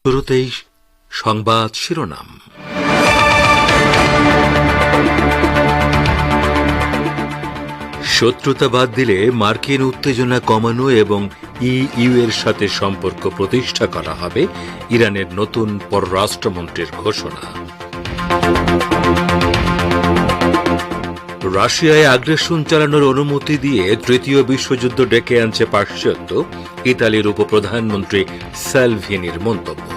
শুরুতেই সংবাদ শিরোনাম। শত্রুতা বাদ দিলে মার্কিন উত্তেজনা কমানো এবং ইইউ এর সাথে সম্পর্ক প্রতিষ্ঠা করা হবে, ইরানের নতুন পররাষ্ট্রমন্ত্রীর ঘোষণা। রাশিয়ায় আগ্রাসন চালানোর অনুমতি দিয়ে তৃতীয় বিশ্বযুদ্ধ ডেকে আনছে পাশ্চাত্য, ইতালির উপপ্রধানমন্ত্রী সালভিনির মন্তব্য।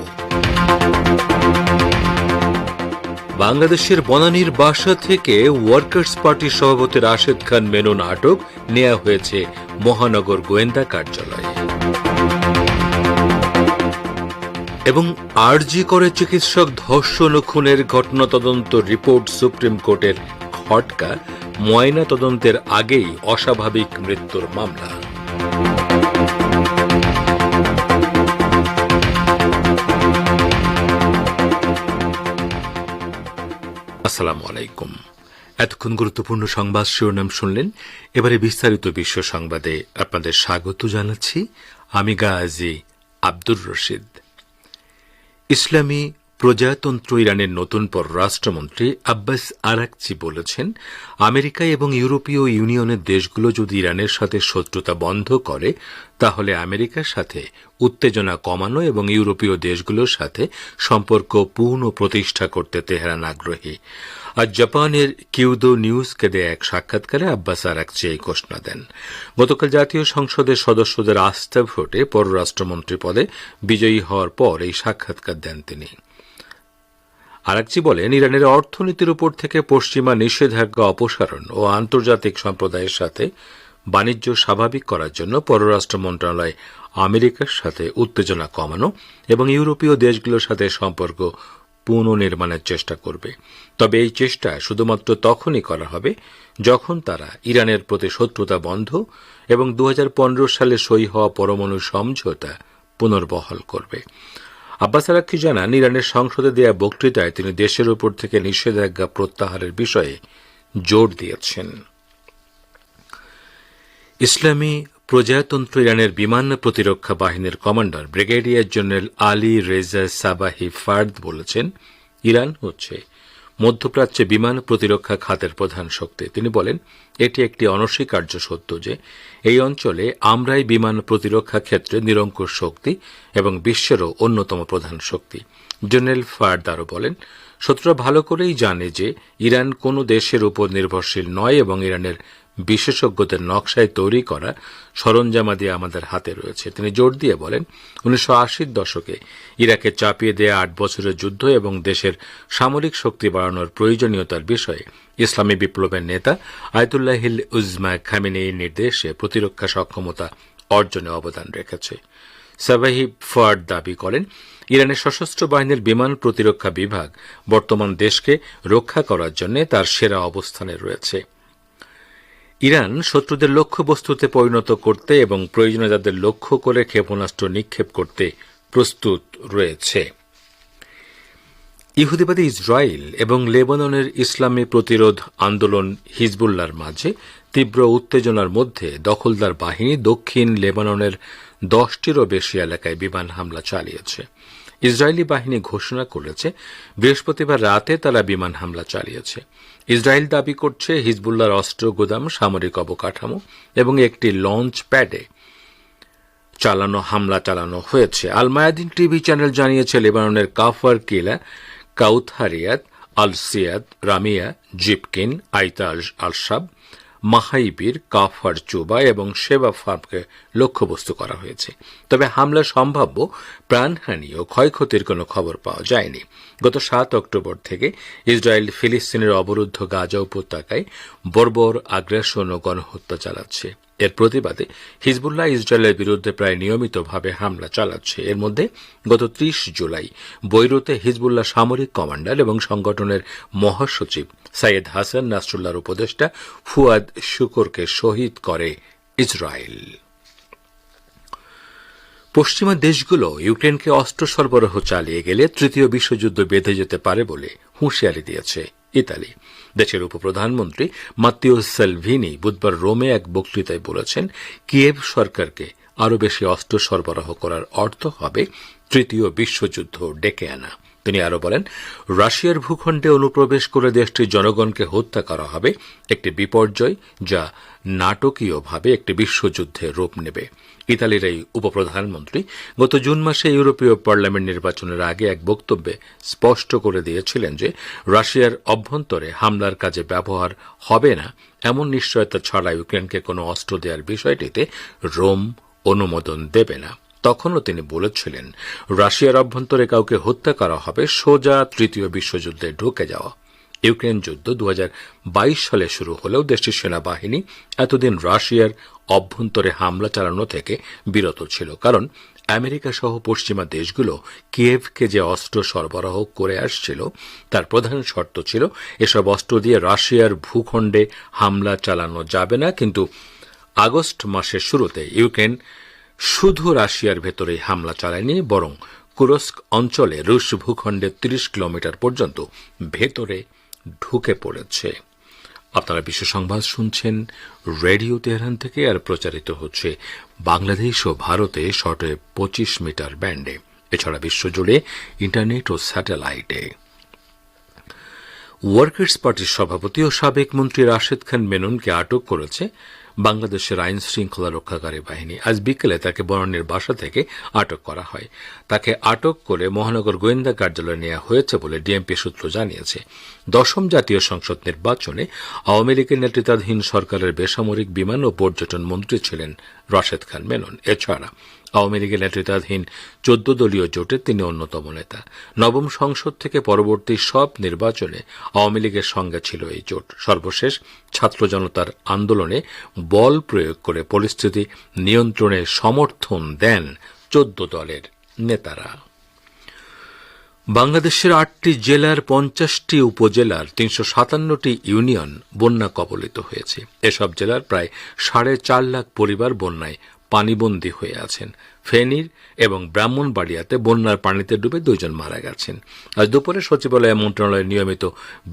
বাংলাদেশের বনানীর বাসা থেকে ওয়ার্কার্স পার্টির সভাপতি রাশেদ খান মেনন আটক, নেওয়া হয়েছে মহানগর গোয়েন্দা কার্যালয়ে। এবং আরজি করে চিকিৎসক ধর্ষণ ও খুনের ঘটনা তদন্ত রিপোর্ট সুপ্রিম কোর্টের খটকা, ময়না তদন্তের আগেই অস্বাভাবিক মৃত্যুর মামলা। আসসালামু আলাইকুম। এতক্ষণ গুরুত্বপূর্ণ সংবাদ শিরোনাম শুনলেন। এবারে বিস্তারিত বিশ্ব সংবাদে আপনাদের স্বাগত জানাচ্ছি। আমি গাজী আব্দুর রশিদ। ইসলামী প্রজাতন্ত্র ইরানের নতুন পররাষ্ট্রমন্ত্রী আব্বাস আরাকচি বলেছেন, আমেরিকা এবং ইউরোপীয় ইউনিয়নের দেশগুলো যদি ইরানের সাথে শত্রুতা বন্ধ করে, তাহলে আমেরিকার সাথে উত্তেজনা কমানো এবং ইউরোপীয় দেশগুলোর সাথে সম্পর্ক পুনঃ প্রতিষ্ঠা করতে তেহরান আগ্রহী। আজ জাপানের কিউদো নিউজকে দেয়া এক সাক্ষাৎকারে আব্বাস আরাকচি এই ঘোষণা দেন। গতকাল জাতীয় সংসদের সদস্যদের আস্থা ভোটে পররাষ্ট্রমন্ত্রী পদে বিজয়ী হওয়ার পর এই সাক্ষাৎকার দেন তিনি। আরাকচি বলেন, ইরানের অর্থনীতির উপর থেকে পশ্চিমা নিষেধাজ্ঞা অপসারণ ও আন্তর্জাতিক সম্প্রদায়ের সাথে বাণিজ্য স্বাভাবিক করার জন্য পররাষ্ট্র মন্ত্রণালয় আমেরিকার সাথে উত্তেজনা কমানো এবং ইউরোপীয় দেশগুলোর সাথে সম্পর্ক পুনর্নির্মাণের চেষ্টা করবে। তবে এই চেষ্টা শুধুমাত্র তখনই করা হবে যখন তারা ইরানের প্রতি শত্রুতা বন্ধ এবং 2015 সালে সই হওয়া পরমাণু সমঝোতা পুনর্বহাল করবে। আব্বাস আরাকচি জানান, ইরানের সংসদে দেয়া বক্তৃতায় তিনি দেশের উপর থেকে নিষেধাজ্ঞা প্রত্যাহারের বিষয়ে জোর দিয়েছেন। ইসলামী প্রজাতন্ত্র ইরানের বিমান প্রতিরক্ষা বাহিনীর commander brigadier general Ali Reza Sabahi Fard বলেছেন, ইরান হচ্ছে মধ্যপ্রাচ্যে বিমান প্রতিরক্ষা খাতের প্রধান শক্তি। তিনি বলেন, এটি একটি অনস্বীকার্য সত্য যে এই অঞ্চলে আমরাই বিমান প্রতিরক্ষা ক্ষেত্রে নিরঙ্কুশ শক্তি এবং বিশ্বেরও অন্যতম প্রধান শক্তি। জেনারেল ফার্দ আরও বলেন, শত্রুরা ভালো করেই জানে যে ইরান কোনো দেশের উপর নির্ভরশীল নয় এবং ইরানের বিশেষজ্ঞদের নকশায় তৈরি করা সরঞ্জামাদি আমাদের হাতে রয়েছে। তিনি জোর দিয়ে বলেন, 1980-র দশকে ইরাকে চাপিয়ে দেয়া 8 বছরের যুদ্ধ এবং দেশের সামরিক শক্তি বাড়ানোর প্রয়োজনীয়তার বিষয়ে ইসলামী বিপ্লবের নেতা আয়াতুল্লাহিল উজমা খামেনেইর নির্দেশে প্রতিরক্ষা সক্ষমতা অর্জনে অবদান রেখেছে। সাবাহি ফার্দ দাবি করেন, ইরানের সশস্ত্র বাহিনীর বিমান প্রতিরক্ষা বিভাগ বর্তমান দেশকে রক্ষা করার জন্য তার সেরা অবস্থানে রয়েছে। ইরান শত্রুদের লক্ষ্যবস্তুতে পরিণত করতে এবং প্রয়োজনে তাদের লক্ষ্য করে ক্ষেপণাস্ত্র নিক্ষেপ করতে প্রস্তুত রয়েছে। ইহুদিবাদী ইসরায়েল এবং লেবাননের ইসলামী প্রতিরোধ আন্দোলন হিজবুল্লাহর মাঝে তীব্র উত্তেজনার মধ্যে দখলদার বাহিনী দক্ষিণ লেবাননের 10টিরও বেশি এলাকায় বিমান হামলা চালিয়েছে। ইসরায়েলি বাহিনী ঘোষণা করেছে, বৃহস্পতিবার রাতে তারা বিমান হামলা চালিয়েছে। ইসরায়েল দাবি করছে, হিজবুল্লাহর অস্ত্র গোদাম, সামরিক অবকাঠামো এবং একটি লঞ্চ প্যাডে হামলা চালানো হয়েছে। আল মায়াদিন টিভি চ্যানেল জানিয়েছে, লেবাননের কাফার কিলা, কাউথারিয়াত, আল সিয়াদ, রামিয়া, জিপকিন, আইতা আল-শাব, মাহাইবির, কাফার চুবা এবং সেবা ফার্মকে লক্ষ্যবস্তু করা হয়েছে। তবে হামলার সম্ভাব্য প্রাণহানি ও ক্ষয়ক্ষতির কোনো খবর পাওয়া যায়নি। গত 7 অক্টোবর থেকে ইসরায়েল ফিলিস্তিনের অবরুদ্ধ গাজা উপত্যকায় বর্বর আগ্রাসন ও গণহত্যা চালাচ্ছে। এর প্রতিবাদে হিজবুল্লাহ ইসরায়েলের বিরুদ্ধে প্রায় নিয়মিতভাবে হামলা চালাচ্ছে। এর মধ্যে গত 30 জুলাই বৈরুতে হিজবুল্লাহ সামরিক কমান্ডার এবং সংগঠনের মহাসচিব সাইয়েদ হাসান নাসরুল্লাহর উপদেষ্টা ফুয়াদ শুকুরকে শহীদ করে ইসরায়েল। পশ্চিমা দেশগুলো ইউক্রেনকে অস্ত্র সরবরাহ চালিয়ে গেলে তৃতীয় বিশ্বযুদ্ধ বেঁধে যেতে পারে বলে হুঁশিয়ারি দিয়েছে ইতালি। দেশের উপপ্রধানমন্ত্রী মাত্তিও সালভিনি বুধবার রোমে এক বক্তৃতায় বলেছেন, কিয়েভ সরকারকে আরও বেশি অস্ত্র সরবরাহ করার অর্থ হবে তৃতীয় বিশ্বযুদ্ধ ডেকে আনা। তিনি আরও বলেন, রাশিয়ার ভূখণ্ডে অনুপ্রবেশ করে দেশটির জনগণকে হত্যা করা হবে একটি বিপর্যয় যা নাটকীয়ভাবে একটি বিশ্বযুদ্ধের রূপ নেবে। ইতালির এই উপপ্রধানমন্ত্রী গত জুন মাসে ইউরোপীয় পার্লামেন্ট নির্বাচনের আগে এক বক্তব্যে স্পষ্ট করে দিয়েছিলেন যে রাশিয়ার অভ্যন্তরে হামলার কাজে ব্যবহার হবে না এমন নিশ্চয়তা ছাড়া ইউক্রেনকে কোনো অস্ত্র দেওয়ার বিষয়টিতে রোম অনুমোদন দেবে না। তখনও তিনি বলেছিলেন, রাশিয়ার অভ্যন্তরে কাউকে হত্যা করা হবে সোজা তৃতীয় বিশ্বযুদ্ধে ঢুকে যাওয়া। ইউক্রেন যুদ্ধ 2022 সালে শুরু হলেও দেশটির সেনাবাহিনী এতদিন রাশিয়ার অভ্যন্তরে হামলা চালানো থেকে বিরত ছিল, কারণ আমেরিকা সহ পশ্চিমা দেশগুলো কিয়েভকে যে অস্ত্র সরবরাহ করে আসছিল তার প্রধান শর্ত ছিল এসব অস্ত্র দিয়ে রাশিয়ার ভূখণ্ডে হামলা চালানো যাবে না। কিন্তু আগস্ট মাসের শুরুতে ইউক্রেন শুধু রাশিয়ার ভেতরেই হামলা চালায়নি, বরং কুরস্ক অঞ্চলে রুশ ভূখণ্ডের 30 কিলোমিটার পর্যন্ত ভেতরে ঢুকে পড়েছে। আপনারা বিশ্ব সংবাদ শুনছেন রেডিও তেহরান থেকে, আর প্রচারিত হচ্ছে বাংলাদেশ ও ভারতে শর্টওয়েভ 25 মিটার ব্যান্ডে, এছাড়া বিশ্বজুড়ে ইন্টারনেট ও স্যাটেলাইটে। ওয়ার্কার্স পার্টির সভাপতি ও সাবেক মন্ত্রী রাশেদ খান মেননকে আটক করেছে বাংলাদেশের আইন শৃঙ্খলা রক্ষাকারী বাহিনী। আজ বিকেলে তাকে বনানীর বাসা থেকে আটক করা হয়। তাকে আটক করে মহানগর গোয়েন্দা কার্যালয়ে নেওয়া হয়েছে বলে ডিএমপি সূত্র জানিয়েছে। 10ম জাতীয় সংসদ নির্বাচনে আওয়ামী লীগের নেতৃত্বাধীন সরকারের বেসামরিক বিমান ও পর্যটন মন্ত্রী ছিলেন রাশেদ খান মেনন। এছাড়া আওয়ামী লীগের নেতৃত্বাধীন 14 দলীয় জোটের তিনি অন্যতম নেতা। নবম সংসদ থেকে পরবর্তী সব নির্বাচনে আওয়ামী লীগের সঙ্গে ছিল এই জোট। সর্বশেষ ছাত্র জনতার আন্দোলনে বল প্রয়োগ করে পরিস্থিতি নিয়ন্ত্রণে সমর্থন দেন 14 দলের নেতারা। বাংলাদেশের 8টি জেলার 50টি উপজেলার 357টি ইউনিয়ন বন্যা কবলিত হয়েছে। এসব জেলার প্রায় 4.5 লাখ পরিবার বন্যায় পানিবন্দী হয়ে আছেন। ফেনীর এবং ব্রাহ্মণবাড়িয়াতে বন্যার পানিতে ডুবে 2 জন মারা গেছেন। আজ দুপুরে সচিবালয় মন্ত্রণালয়ের নিয়মিত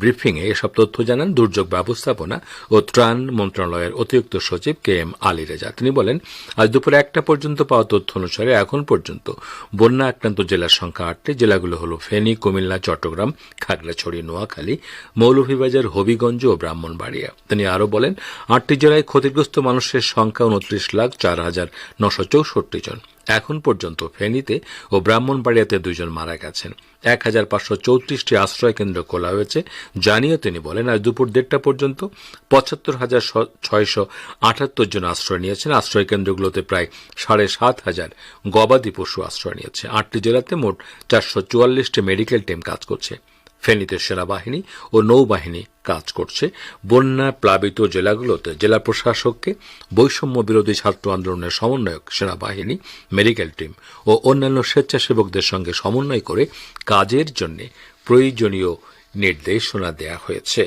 ব্রিফিংয়ে এসব তথ্য জানান দুর্যোগ ব্যবস্থাপনা ও ত্রাণ মন্ত্রণালয়ের অতিরিক্ত সচিব KM আলী রেজা। তিনি বলেন, আজ দুপুরে 1টা পর্যন্ত পাওয়া তথ্য অনুসারে এখন পর্যন্ত বন্যা আক্রান্ত জেলার সংখ্যা 8টি। জেলাগুলো হল ফেনী, কুমিল্লা, চট্টগ্রাম, খাগড়াছড়ি, নোয়াখালী, মৌলভীবাজার, হবিগঞ্জ ও ব্রাহ্মণবাড়িয়া। তিনি আরও বলেন, 8টি জেলায় ক্ষতিগ্রস্ত মানুষের সংখ্যা 29,04,964 জন। এখন পর্যন্ত ফেনীতে ও ব্রাহ্মণবাড়িয়াতে 2 জন মারা গেছেন। 1534টি আশ্রয় কেন্দ্র খোলা হয়েছে জানিয়ে তিনি বলেন, আজ দুপুর 1:30 পর্যন্ত 75,678 জন আশ্রয় নিয়েছেন। আশ্রয় কেন্দ্রগুলোতে প্রায় 7,500 গবাদি পশু আশ্রয় নিয়েছে। 8টি জেলাতে মোট 444টি মেডিকেল টিম কাজ করছে। ফেনীতে সেনাবাহিনী ও নৌবাহিনী কাজ করছে। বন্যা প্লাবিত জেলাগুলোতে জেলা প্রশাসককে বৈষম্য বিরোধী ছাত্র আন্দোলনের সমন্বয়ক, সেনাবাহিনী, মেডিকেল টিম ও অন্যান্য স্বেচ্ছাসেবকদের সঙ্গে সমন্বয় করে কাজের জন্য প্রয়োজনীয় নির্দেশনা দেওয়া হয়েছে।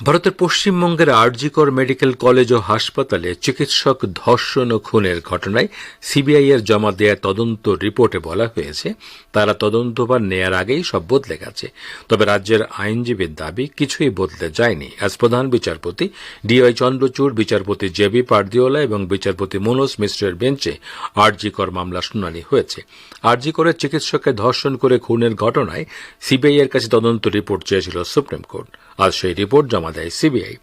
ভারতের পশ্চিমবঙ্গের আরজিকর মেডিকেল কলেজ ও হাসপাতালে চিকিৎসক ধর্ষণ ও খুনের ঘটনায় সিবিআই এর জমা দেয়া তদন্ত রিপোর্টে বলা হয়েছে তারা তদন্তভার নেয়ার আগেই সব বদলে গেছে। তবে রাজ্যের আইনজীবীর দাবি কিছুই বদলে যায়নি। আজ প্রধান বিচারপতি DY চন্দ্রচূড়, বিচারপতি JB পারদিওলা এবং বিচারপতি মনোজ মিশ্রের বেঞ্চে আরজিকর মামলা শুনানি হয়েছে। আরজিকরের চিকিৎসককে ধর্ষণ করে খুনের ঘটনায় সিবিআই এর কাছে তদন্ত রিপোর্ট চেয়েছিল সুপ্রিম কোর্ট। আজ সেই রিপোর্ট জমা দেয় সিবিআই।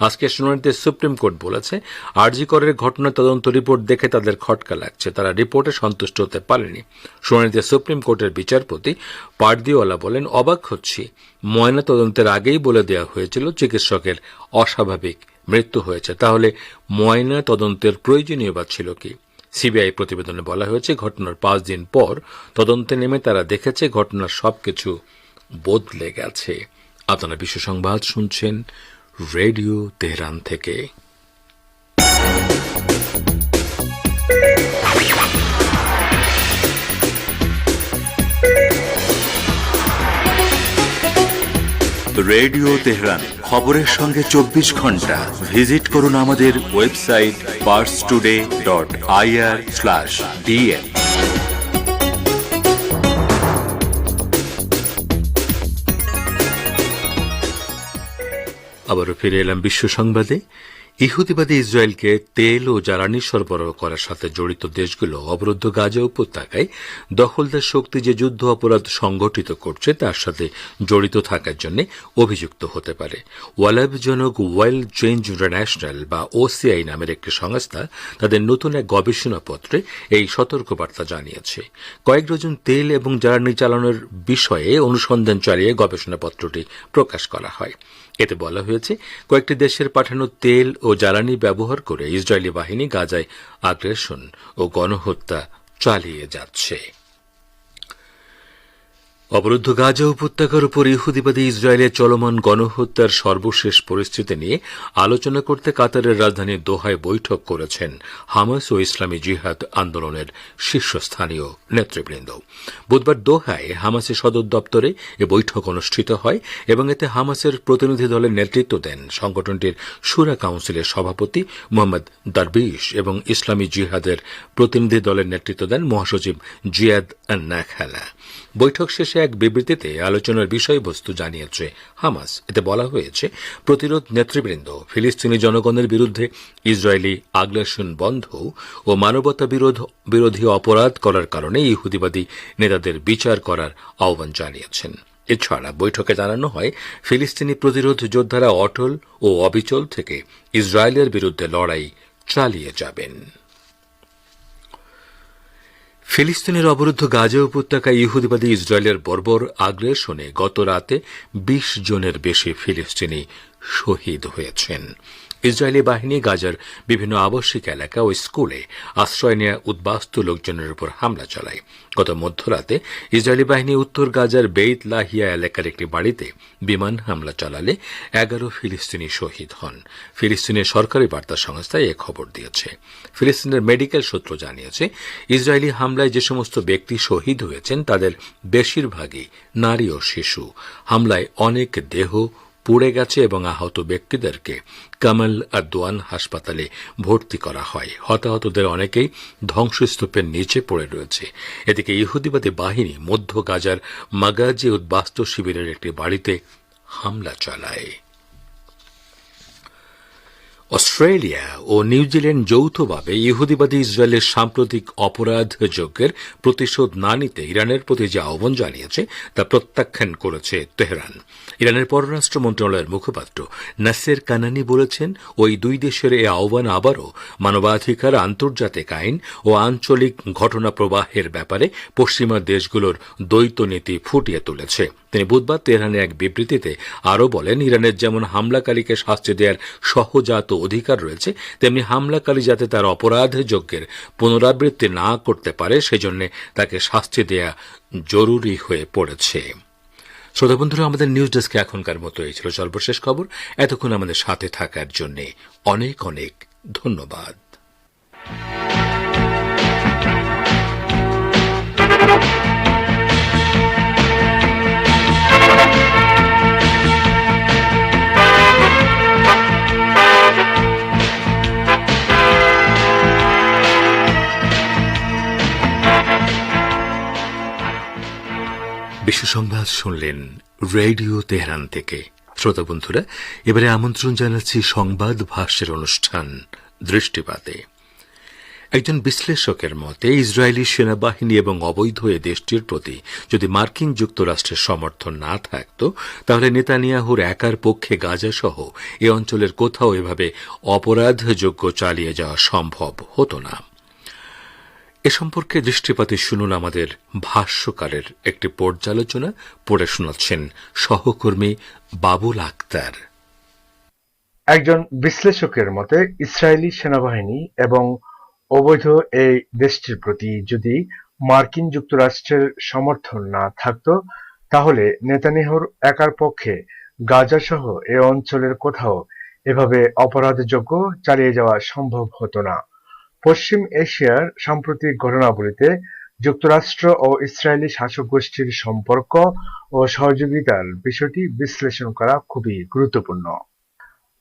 আজকে শুনানিতে সুপ্রিম কোর্ট বলেছে, আরজিকরের ঘটনা তদন্ত রিপোর্ট দেখে তাদের খটকা লাগছে, তারা রিপোর্টে সন্তুষ্ট হতে পারেনি। শুনানিতে সুপ্রিম কোর্টের বিচারপতি পারদিওয়ালা বলেন, অবাক হচ্ছি, ময়না তদন্তের আগেই বলে দেওয়া হয়েছিল চিকিৎসকের অস্বাভাবিক মৃত্যু হয়েছে, তাহলে ময়না তদন্তের প্রয়োজনীয়তা ছিল কি? সিবিআই প্রতিবেদনে বলা হয়েছে, ঘটনার 5 দিন পর তদন্তে নেমে তারা দেখেছে ঘটনার সবকিছু বদলে গেছে। আপনারা বিশ্ব সংবাদ শুনছেন রেডিও তেহরান থেকে। রেডিও তেহরান, খবরের সঙ্গে 24 ঘন্টা। ভিজিট করুন আমাদের ওয়েবসাইট parstoday.ir/dn। আবারও ফিরে এলাম বিশ্ব সংবাদে। ইহুদিবাদী ইসরায়েলকে তেল ও জ্বালানি সরবরাহ করার সাথে জড়িত দেশগুলো অবরুদ্ধ গাজা উপত্যকায় দখলদার শক্তি যে যুদ্ধ অপরাধ সংগঠিত করছে তার সাথে জড়িত থাকার জন্য অভিযুক্ত হতে পারে। ওয়ালাভজনক ওয়ার্ল্ড চেঞ্জ ইন্টারন্যাশনাল বা ওসিআই নামের একটি সংস্থা তাদের নতুন এক গবেষণাপত্রে এই সতর্কবার্তা জানিয়েছে। কয়েক ডজন তেল এবং জ্বালানি চালানোর বিষয়ে অনুসন্ধান চালিয়ে গবেষণাপত্রটি প্রকাশ করা হয়। এতে বলা হয়েছে, কয়েকটি দেশের পাঠানো তেল ও জ্বালানি ব্যবহার করে ইসরায়েলি বাহিনী গাজায় আগ্রাসন ও গণহত্যা চালিয়ে যাচ্ছে। অবরুদ্ধ গাজা উপত্যকার উপর ইহুদিবাদী ইসরায়েলের চলমান গণহত্যার সর্বশেষ পরিস্থিতি নিয়ে আলোচনা করতে কাতারের রাজধানী দোহায় বৈঠক করেছেন হামাস ও ইসলামী জিহাদ আন্দোলনের শীর্ষস্থানীয় নেতৃবৃন্দ। বুধবার দোহায় হামাসের সদর দপ্তরে এ বৈঠক অনুষ্ঠিত হয় এবং এতে হামাসের প্রতিনিধি দলের নেতৃত্ব দেন সংগঠনটির শুরা কাউন্সিলের সভাপতি মোহাম্মদ দারবিশ এবং ইসলামী জিহাদের প্রতিনিধি দলের নেতৃত্ব দেন মহাসচিব জিয়াদ নাখালা। বৈঠক শেষে এক বিবৃতিতে আলোচনার বিষয়বস্তু জানিয়েছে হামাস। এতে বলা হয়েছে, প্রতিরোধ নেতৃবৃন্দ ফিলিস্তিনি জনগণের বিরুদ্ধে ইসরায়েলি আগ্রাসন বন্ধ ও মানবতা বিরোধী অপরাধ করার কারণে ইহুদিবাদী নেতাদের বিচার করার আহ্বান জানিয়েছেন। এছাড়া বৈঠকে জানানো হয়, ফিলিস্তিনি প্রতিরোধ যোদ্ধারা অটল ও অবিচল থেকে ইসরায়েলের বিরুদ্ধে লড়াই চালিয়ে যাবেন। ফিলিস্তিনের অবরুদ্ধ গাজা উপত্যকায় ইহুদিবাদী ইসরায়েলের বর্বর আগ্রাসনে গত রাতে ২০ জনের বেশি ফিলিস্তিনি শহীদ হয়েছেন। ইসরায়েলি বাহিনী গাজার বিভিন্ন আবাসিক এলাকা ও স্কুলে আশ্রয় নেওয়া উদ্বাস্তু লোকজনের উপর হামলা চালায়। গত মধ্যরাতে ইসরায়েলি বাহিনী উত্তর গাজার বেইত লাহিয়া এলাকার একটি বাড়িতে বিমান হামলা চালালে ১১ ফিলিস্তিনি শহীদ হন। ফিলিস্তিনের সরকারি বার্তা সংস্থা এ খবর দিয়েছে। ফিলিস্তিনের মেডিকেল সূত্র জানিয়েছে, ইসরায়েলি হামলায় যে সমস্ত ব্যক্তি শহীদ হয়েছেন তাদের বেশিরভাগই নারী ও শিশু। হামলায় অনেক দেহ পুড়ে গেছে এবং আহত ব্যক্তিদেরকে কামাল আদওয়ান হাসপাতালে ভর্তি করা হয়। হতাহতদের অনেকেই ধ্বংসস্তূপের নিচে পড়ে রয়েছে। এদিকে ইহুদিবাদী বাহিনী মধ্য গাজার মাগাজি উদ্বাস্তু শিবিরের একটি বাড়িতে হামলা চালায়। অস্ট্রেলিয়া ও নিউজিল্যান্ড যৌথভাবে ইহুদিবাদী ইসরায়েলের সাম্প্রতিক অপরাধ যজ্ঞের প্রতিশোধ না নিতে ইরানের প্রতি যে আহ্বান জানিয়েছে তা প্রত্যাখ্যান করেছে তেহরান। ইরানের পররাষ্ট্র মন্ত্রণালয়ের মুখপাত্র নাসের কানানি বলেছেন, ওই দুই দেশের এই আহ্বান আবারও মানবাধিকার, আন্তর্জাতিক আইন ও আঞ্চলিক ঘটনা প্রবাহের ব্যাপারে পশ্চিমা দেশগুলোর দ্বৈত নীতি ফুটিয়ে তুলেছে। তিনি বুধবার তেহরানে এক বিবৃতিতে আরও বলেন, ইরানের যেমন হামলাকারীকে শাস্তি দেওয়ার সহজাত অধিকার রয়েছে, তেমনি হামলাকারী যাতে তার অপরাধ যজ্ঞের পুনরাবৃত্তি না করতে পারে সেজন্য তাকে শাস্তি দেয়া জরুরি হয়ে পড়েছে। শ্রোতা বন্ধুরা, আমাদের নিউজ ডেস্কে এখনকার মতো এই ছিল সর্বশেষ খবর। এতক্ষণ আমাদের সাথে থাকার জন্য অনেক অনেক ধন্যবাদ। বিশ্ব সংবাদ শুনলেন রেডিও তেহরান থেকে। শ্রোতা বন্ধুরা, এবারে আমন্ত্রণ জানাচ্ছি সংবাদ ভাষ্যের অনুষ্ঠান দৃষ্টিপাতে। একজন বিশ্লেষকের মতে, ইসরায়েলি সেনাবাহিনী এবং অবৈধ এ দেশটির প্রতি যদি মার্কিন যুক্তরাষ্ট্রের সমর্থন না থাকত, তাহলে নেতানিয়াহুর একার পক্ষে গাজা সহ এ অঞ্চলের কোথাও এভাবে অপরাধযোগ্য চালিয়ে যাওয়া সম্ভব হতো না। এ সম্পর্কে দৃষ্টিপাতে শুনুন আমাদের ভাষ্যকারের একটি পর্যালোচনা। পড়ে শোনাচ্ছেন সহকর্মী বাবুল আক্তার। একজন বিশ্লেষকের মতে, ইসরায়েলি সেনাবাহিনী এবং অবৈধ এই দেশটির প্রতি যদি মার্কিন যুক্তরাষ্ট্রের সমর্থন না থাকত, তাহলে নেতানিয়াহুর একার পক্ষে গাজা সহ এ অঞ্চলের কোথাও এভাবে অপরাধযোগ্য চালিয়ে যাওয়া সম্ভব হতো না। পশ্চিম এশিয়ার সাম্প্রতিক ঘটনাবলিতে যুক্তরাষ্ট্র ও ইসরায়েলি শাসক গোষ্ঠীর সম্পর্ক ও সহযোগিতার বিষয়টি বিশ্লেষণ করা খুবই গুরুত্বপূর্ণ।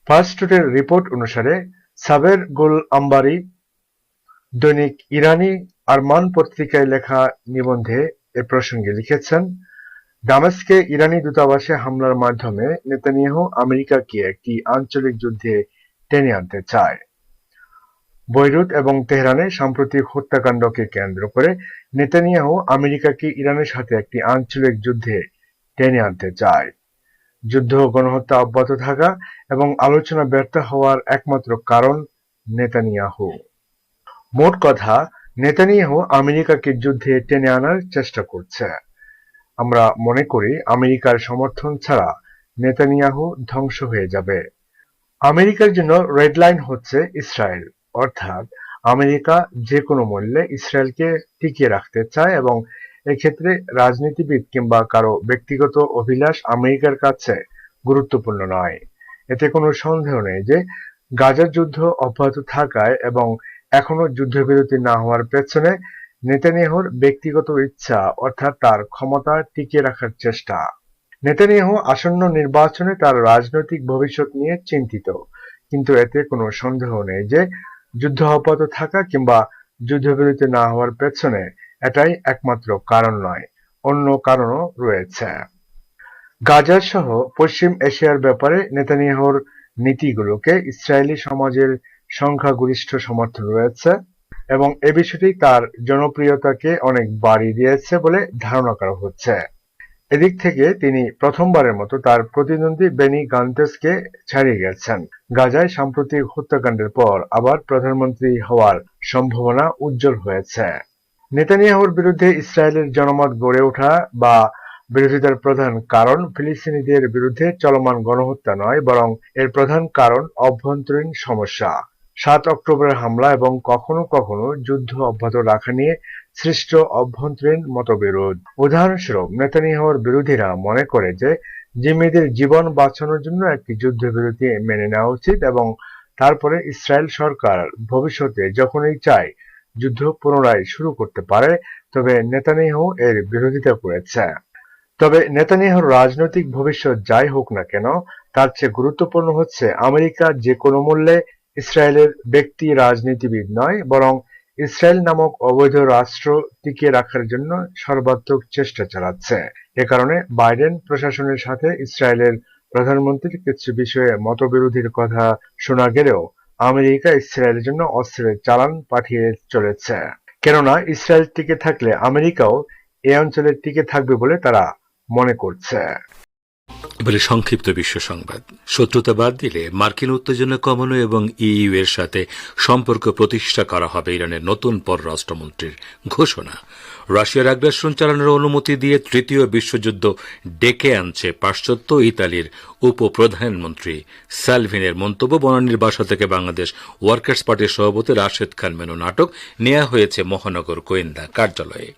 ফার্স্ট টুডের রিপোর্ট অনুসারে সাবের গুল আম্বারি দৈনিক ইরানি আরমান পত্রিকায় লেখা নিবন্ধে এ প্রসঙ্গে লিখেছেন, দামেস্কে ইরানি দূতাবাসে হামলার মাধ্যমে নেতানিয়াহু আমেরিকাকে একটি আঞ্চলিক যুদ্ধে টেনে আনতে চায়। বৈরুত এবং তেহরানে সাম্প্রতিক হত্যাকাণ্ডকে কেন্দ্র করে নেতানিয়াহু আমেরিকাকে ইরানের সাথে একটি আঞ্চলিক যুদ্ধে টেনে আনতে চায়। যুদ্ধ, গণহত্যা অব্যাহত থাকা এবং আলোচনা ব্যর্থ হওয়ার একমাত্র কারণ নেতানিয়াহু। মোট কথা, নেতানিয়াহু আমেরিকাকে যুদ্ধে টেনে আনার চেষ্টা করছে। আমরা মনে করি আমেরিকার সমর্থন ছাড়া নেতানিয়াহু ধ্বংস হয়ে যাবে। আমেরিকার জন্য রেড লাইন হচ্ছে ইসরায়েল, অর্থাৎ আমেরিকা যে কোনো মূল্যে ইসরায়েলকে টিকিয়ে রাখতে চায় এবং এক্ষেত্রে রাজনীতিবিদ কিংবা কারো ব্যক্তিগত অভিলাষ আমেরিকার কাছে গুরুত্বপূর্ণ নয়। এতে কোনো সন্দেহ নেই যে গাজার যুদ্ধ অব্যাহত থাকায় এবং এখনো যুদ্ধবিরতি না হওয়ার পেছনে নেতানিয়াহুর ব্যক্তিগত ইচ্ছা, অর্থাৎ তার ক্ষমতা টিকিয়ে রাখার চেষ্টা। নেতানিয়াহু আসন্ন নির্বাচনে তার রাজনৈতিক ভবিষ্যৎ নিয়ে চিন্তিত, কিন্তু এতে কোনো সন্দেহ নেই যে যুদ্ধ অব্যাহত থাকা কিংবা যুদ্ধবিরতি না হওয়ার পেছনে এটাই একমাত্র কারণ নয়, অন্য কারণও রয়েছে। গাজা সহ পশ্চিম এশিয়ার ব্যাপারে নেতানিয়াহুর নীতিগুলোকে ইসরায়েলি সমাজের সংখ্যাগরিষ্ঠ সমর্থন রয়েছে এবং এ বিষয়টি তার জনপ্রিয়তাকে অনেক বাড়িয়ে দিয়েছে বলে ধারণা করা হচ্ছে। এদিক থেকে তিনি প্রথমবারের মতো তার প্রতিদ্বন্দ্বী বেনি গান্তেসকে ছাড়িয়ে গেছেন। গাজায় সাম্প্রতিক হত্যাকাণ্ডের পর আবার প্রধানমন্ত্রী হওয়ার সম্ভাবনা উজ্জ্বল হয়েছে। নেতানিয়াহুর বিরুদ্ধে ইসরায়েলের জনমত গড়ে ওঠা বা বিরোধিতার প্রধান কারণ ফিলিস্তিনিদের বিরুদ্ধে চলমান গণহত্যা নয়, বরং এর প্রধান কারণ অভ্যন্তরীণ সমস্যা। ৭ অক্টোবরের হামলা এবং কখনো কখনো যুদ্ধ অব্যাহত রাখা নিয়ে সৃষ্ট অভ্যন্তরীণ মতবিরোধ। উদাহরণস্বরূপ, নেতানিয়াহুর বিরোধীরা মনে করে যে জিম্মিদের জীবন বাঁচানোর জন্য একটি যুদ্ধবিরতি মেনে নেওয়া উচিত এবং তারপরে ইসরায়েল সরকার ভবিষ্যতে যখনই চায় যুদ্ধ পুনরায় শুরু করতে পারে। তবে নেতানিয়াহু এর বিরোধিতা করেছে। তবে নেতানিয়াহুর রাজনৈতিক ভবিষ্যৎ যাই হোক না কেন, তার চেয়ে গুরুত্বপূর্ণ হচ্ছে আমেরিকা যে কোনো মূল্যে ইসরায়েলের ব্যক্তি রাজনীতিবিদ নয়, বরং ইসরায়েল নামক অবৈধ রাষ্ট্র টিকিয়ে রাখার জন্য সর্বাত্মক চেষ্টা চালাচ্ছে। এ কারণে বাইডেন প্রশাসনের সাথে ইসরায়েলের প্রধানমন্ত্রীর কিছু বিষয়ে মতবিরোধের কথা শোনা গেলেও আমেরিকা ইসরায়েলের জন্য অস্ত্রের চালান পাঠিয়ে চলেছে। কেননা ইসরায়েল টিকে থাকলে আমেরিকাও এই অঞ্চলে টিকে থাকবে বলে তারা মনে করছে। এবারে সংক্ষিপ্ত বিশ্ব সংবাদ। শত্রুতা বাদ দিলে মার্কিন উত্তেজনা কমানো এবং ইইউ এর সাথে সম্পর্ক প্রতিষ্ঠা করা হবে ইরানের নতুন পররাষ্ট্রমন্ত্রীর ঘোষণা। রাশিয়ার আগ্রাসন চালানোর অনুমতি দিয়ে তৃতীয় বিশ্বযুদ্ধ ডেকে আনছে পাশ্চাত্য। ইতালির উপপ্রধানমন্ত্রী সালভিনের মন্তব্য। বনানীর বাসা থেকে বাংলাদেশ ওয়ার্কার্স পার্টির সভাপতি রাশেদ খান মেনন আটক, নেওয়া হয়েছে মহানগর গোয়েন্দা কার্যালয়ে।